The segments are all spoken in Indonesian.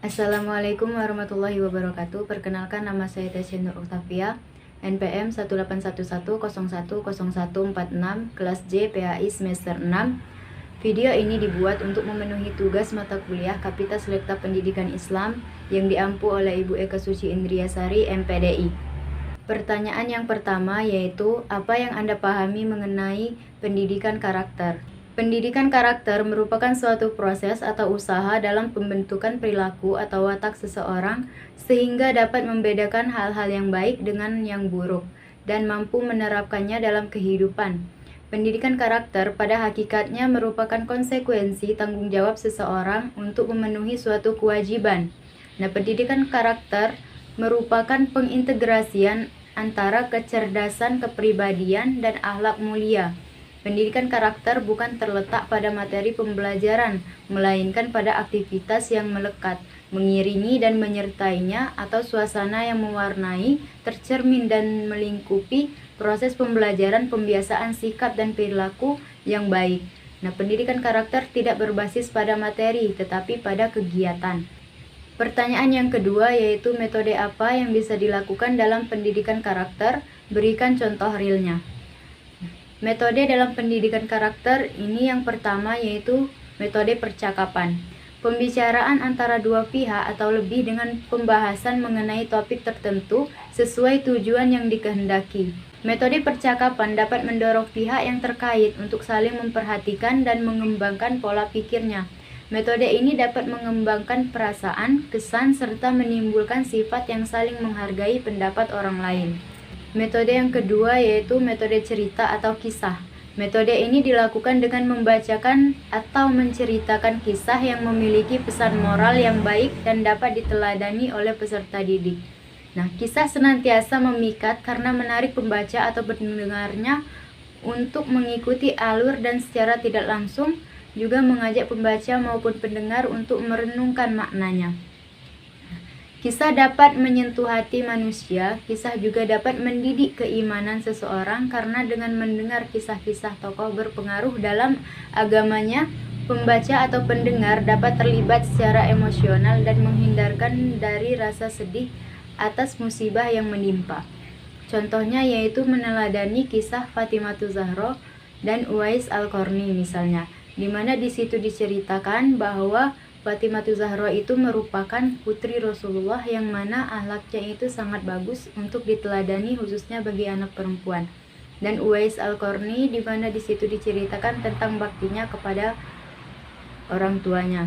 Assalamualaikum warahmatullahi wabarakatuh. Perkenalkan, nama saya Tasya Nur Oktavia, NPM 181010146, kelas J PAI semester 6. Video ini dibuat untuk memenuhi tugas mata kuliah Kapita Selekta Pendidikan Islam yang diampu oleh Ibu Eka Suci Indriasari, MPDI. Pertanyaan yang pertama yaitu, apa yang Anda pahami mengenai pendidikan karakter? Pendidikan karakter merupakan suatu proses atau usaha dalam pembentukan perilaku atau watak seseorang sehingga dapat membedakan hal-hal yang baik dengan yang buruk dan mampu menerapkannya dalam kehidupan. Pendidikan karakter pada hakikatnya merupakan konsekuensi tanggung jawab seseorang untuk memenuhi suatu kewajiban. Nah, pendidikan karakter merupakan pengintegrasian antara kecerdasan kepribadian dan akhlak mulia. Pendidikan karakter bukan terletak pada materi pembelajaran, melainkan pada aktivitas yang melekat, mengiringi dan menyertainya, atau suasana yang mewarnai, tercermin dan melingkupi proses pembelajaran, pembiasaan sikap dan perilaku yang baik. Nah, pendidikan karakter tidak berbasis pada materi, tetapi pada kegiatan. Pertanyaan yang kedua yaitu, metode apa yang bisa dilakukan dalam pendidikan karakter? Berikan contoh realnya. Metode dalam pendidikan karakter ini yang pertama yaitu metode percakapan. Pembicaraan antara dua pihak atau lebih dengan pembahasan mengenai topik tertentu sesuai tujuan yang dikehendaki. Metode percakapan dapat mendorong pihak yang terkait untuk saling memperhatikan dan mengembangkan pola pikirnya. Metode ini dapat mengembangkan perasaan, kesan, serta menimbulkan sifat yang saling menghargai pendapat orang lain. Metode yang kedua yaitu metode cerita atau kisah. Metode ini dilakukan dengan membacakan atau menceritakan kisah yang memiliki pesan moral yang baik dan dapat diteladani oleh peserta didik. Nah, kisah senantiasa memikat karena menarik pembaca atau pendengarnya untuk mengikuti alur dan secara tidak langsung juga mengajak pembaca maupun pendengar untuk merenungkan maknanya. Kisah dapat menyentuh hati manusia. Kisah juga dapat mendidik keimanan seseorang karena dengan mendengar kisah-kisah tokoh berpengaruh dalam agamanya, pembaca atau pendengar dapat terlibat secara emosional dan menghindarkan dari rasa sedih atas musibah yang menimpa. Contohnya yaitu meneladani kisah Fatimatu Zahra dan Uwais Al-Qarni misalnya, di mana di situ diceritakan bahwa Fatimatu Zahra itu merupakan putri Rasulullah yang mana akhlaknya itu sangat bagus untuk diteladani khususnya bagi anak perempuan. Dan Uwais Al-Qarni di mana di situ diceritakan tentang baktinya kepada orang tuanya.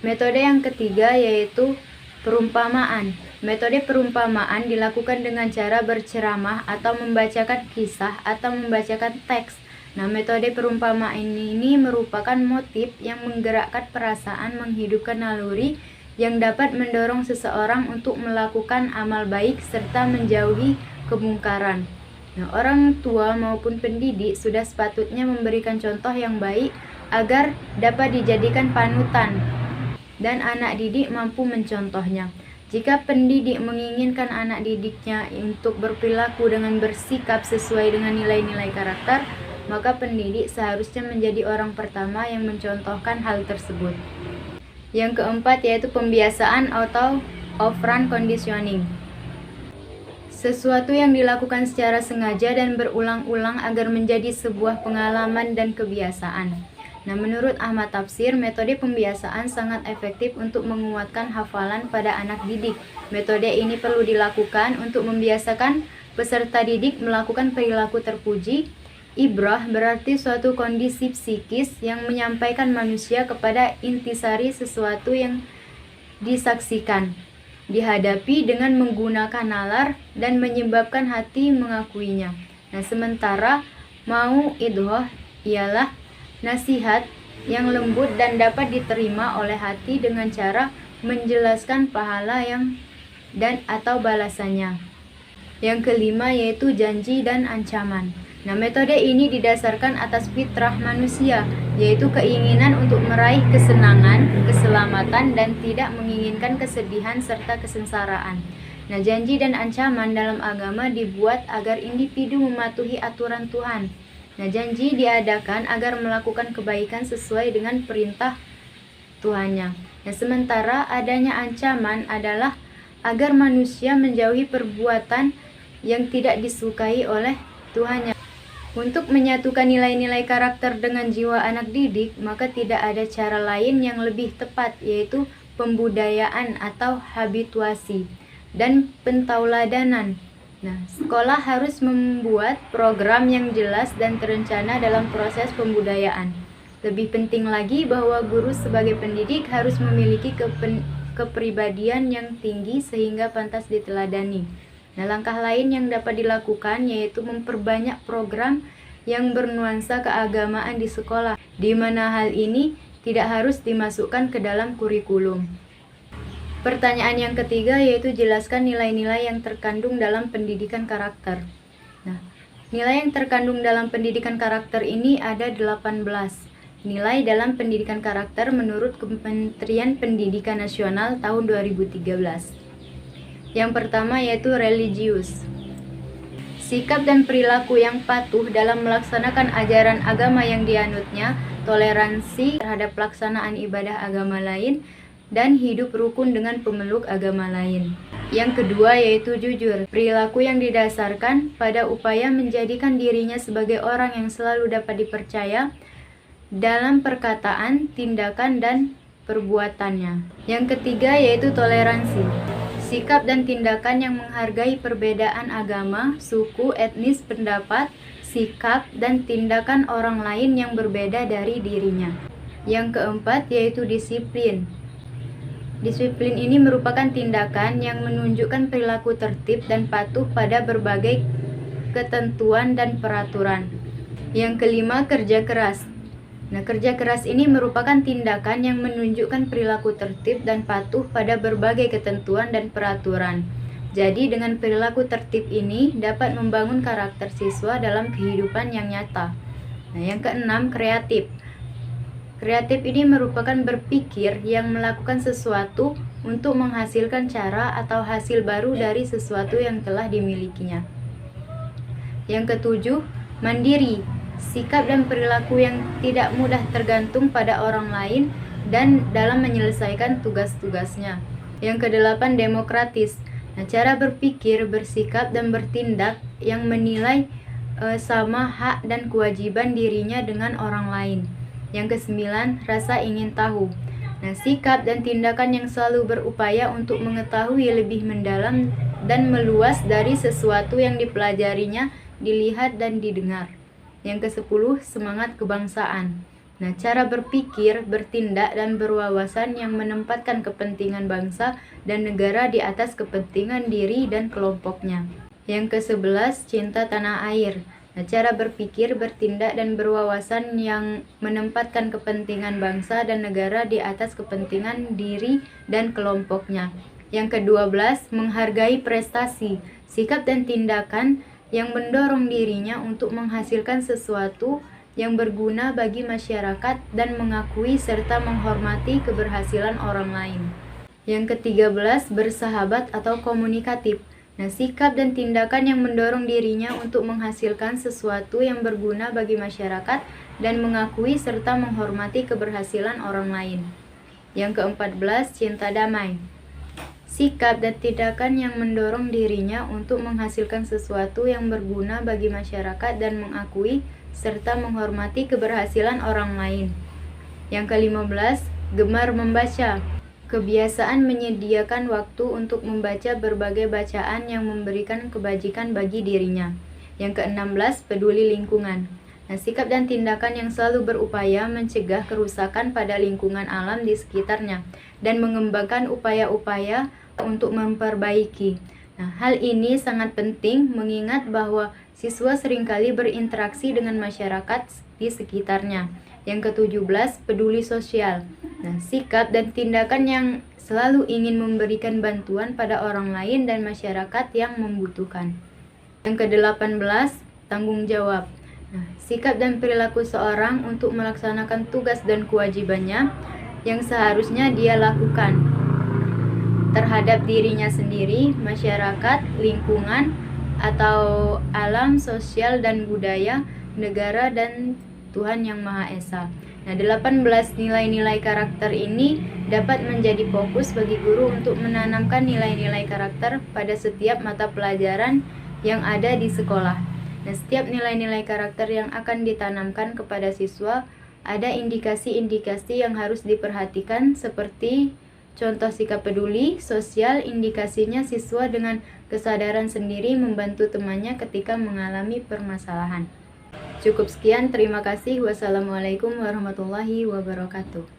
Metode yang ketiga yaitu perumpamaan. Metode perumpamaan dilakukan dengan cara berceramah atau membacakan kisah atau membacakan teks. Nah, metode perumpamaan ini merupakan motif yang menggerakkan perasaan, menghidupkan naluri yang dapat mendorong seseorang untuk melakukan amal baik serta menjauhi kemungkaran. Nah, orang tua maupun pendidik sudah sepatutnya memberikan contoh yang baik agar dapat dijadikan panutan dan anak didik mampu mencontohnya. Jika pendidik menginginkan anak didiknya untuk berperilaku dengan bersikap sesuai dengan nilai-nilai karakter, maka pendidik seharusnya menjadi orang pertama yang mencontohkan hal tersebut. Yang keempat yaitu pembiasaan atau operant conditioning. Sesuatu yang dilakukan secara sengaja dan berulang-ulang agar menjadi sebuah pengalaman dan kebiasaan. Nah, menurut Ahmad Tafsir, metode pembiasaan sangat efektif untuk menguatkan hafalan pada anak didik. Metode ini perlu dilakukan untuk membiasakan peserta didik melakukan perilaku terpuji. Ibrah berarti suatu kondisi psikis yang menyampaikan manusia kepada intisari sesuatu yang disaksikan, dihadapi dengan menggunakan nalar dan menyebabkan hati mengakuinya. Nah, sementara mau idhoh ialah nasihat yang lembut dan dapat diterima oleh hati dengan cara menjelaskan pahala yang dan atau balasannya. Yang kelima yaitu janji dan ancaman. Nah, metode ini didasarkan atas fitrah manusia, yaitu keinginan untuk meraih kesenangan, keselamatan, dan tidak menginginkan kesedihan serta kesengsaraan. Nah, janji dan ancaman dalam agama dibuat agar individu mematuhi aturan Tuhan. Nah, janji diadakan agar melakukan kebaikan sesuai dengan perintah Tuhannya. Nah, sementara adanya ancaman adalah agar manusia menjauhi perbuatan yang tidak disukai oleh Tuhannya. Untuk menyatukan nilai-nilai karakter dengan jiwa anak didik, maka tidak ada cara lain yang lebih tepat, yaitu pembudayaan atau habituasi dan pentauladanan. Nah, sekolah harus membuat program yang jelas dan terencana dalam proses pembudayaan. Lebih penting lagi bahwa guru sebagai pendidik harus memiliki kepribadian yang tinggi sehingga pantas diteladani. Nah, langkah lain yang dapat dilakukan yaitu memperbanyak program yang bernuansa keagamaan di sekolah, di mana hal ini tidak harus dimasukkan ke dalam kurikulum. Pertanyaan yang ketiga yaitu jelaskan nilai-nilai yang terkandung dalam pendidikan karakter. Nah, nilai yang terkandung dalam pendidikan karakter ini ada 18. Nilai dalam pendidikan karakter menurut Kementerian Pendidikan Nasional tahun 2013. Yang pertama yaitu religius. Sikap dan perilaku yang patuh dalam melaksanakan ajaran agama yang dianutnya, toleransi terhadap pelaksanaan ibadah agama lain, dan hidup rukun dengan pemeluk agama lain. Yang kedua yaitu jujur, perilaku yang didasarkan pada upaya menjadikan dirinya sebagai orang yang selalu dapat dipercaya dalam perkataan, tindakan, dan perbuatannya. Yang ketiga yaitu toleransi, sikap dan tindakan yang menghargai perbedaan agama, suku, etnis, pendapat, sikap, dan tindakan orang lain yang berbeda dari dirinya. Yang keempat yaitu disiplin. Disiplin ini merupakan tindakan yang menunjukkan perilaku tertib dan patuh pada berbagai ketentuan dan peraturan. Yang kelima, kerja keras. Nah, kerja keras ini merupakan tindakan yang menunjukkan perilaku tertib dan patuh pada berbagai ketentuan dan peraturan. Jadi, dengan perilaku tertib ini dapat membangun karakter siswa dalam kehidupan yang nyata. Nah, yang keenam, kreatif. Kreatif ini merupakan berpikir yang melakukan sesuatu untuk menghasilkan cara atau hasil baru dari sesuatu yang telah dimilikinya. Yang ketujuh, mandiri. Sikap dan perilaku yang tidak mudah tergantung pada orang lain dan dalam menyelesaikan tugas-tugasnya. Yang kedelapan, demokratis. Nah, cara berpikir, bersikap, dan bertindak yang menilai sama hak dan kewajiban dirinya dengan orang lain. Yang kesembilan, rasa ingin tahu. Nah, sikap dan tindakan yang selalu berupaya untuk mengetahui lebih mendalam dan meluas dari sesuatu yang dipelajarinya, dilihat, dan didengar. Yang kesepuluh, semangat kebangsaan. Nah, cara berpikir, bertindak, dan berwawasan yang menempatkan kepentingan bangsa dan negara di atas kepentingan diri dan kelompoknya. Yang ke-11, cinta tanah air. Nah, cara berpikir, bertindak, dan berwawasan yang menempatkan kepentingan bangsa dan negara di atas kepentingan diri dan kelompoknya. Yang ke-12, menghargai prestasi. Sikap dan tindakan yang mendorong dirinya untuk menghasilkan sesuatu yang berguna bagi masyarakat dan mengakui serta menghormati keberhasilan orang lain. Yang ke-13, bersahabat atau komunikatif. Nah, sikap dan tindakan yang mendorong dirinya untuk menghasilkan sesuatu yang berguna bagi masyarakat dan mengakui serta menghormati keberhasilan orang lain. Yang ke-14, cinta damai. Sikap dan tindakan yang mendorong dirinya untuk menghasilkan sesuatu yang berguna bagi masyarakat dan mengakui serta menghormati keberhasilan orang lain. Yang ke-15, gemar membaca. Kebiasaan menyediakan waktu untuk membaca berbagai bacaan yang memberikan kebajikan bagi dirinya. Yang ke-16, peduli lingkungan. Nah, sikap dan tindakan yang selalu berupaya mencegah kerusakan pada lingkungan alam di sekitarnya dan mengembangkan upaya-upaya untuk memperbaiki. Nah, hal ini sangat penting mengingat bahwa siswa seringkali berinteraksi dengan masyarakat di sekitarnya. Yang ke-17, peduli sosial. Nah, sikap dan tindakan yang selalu ingin memberikan bantuan pada orang lain dan masyarakat yang membutuhkan. Yang ke-18, tanggung jawab. Nah, sikap dan perilaku seorang untuk melaksanakan tugas dan kewajibannya yang seharusnya dia lakukan terhadap dirinya sendiri, masyarakat, lingkungan, atau alam, sosial, dan budaya, negara, dan Tuhan Yang Maha Esa. Nah, 18 nilai-nilai karakter ini dapat menjadi fokus bagi guru untuk menanamkan nilai-nilai karakter pada setiap mata pelajaran yang ada di sekolah. Nah, setiap nilai-nilai karakter yang akan ditanamkan kepada siswa ada indikasi-indikasi yang harus diperhatikan seperti contoh sikap peduli, sosial, indikasinya siswa dengan kesadaran sendiri membantu temannya ketika mengalami permasalahan. Cukup sekian, terima kasih. Wassalamualaikum warahmatullahi wabarakatuh.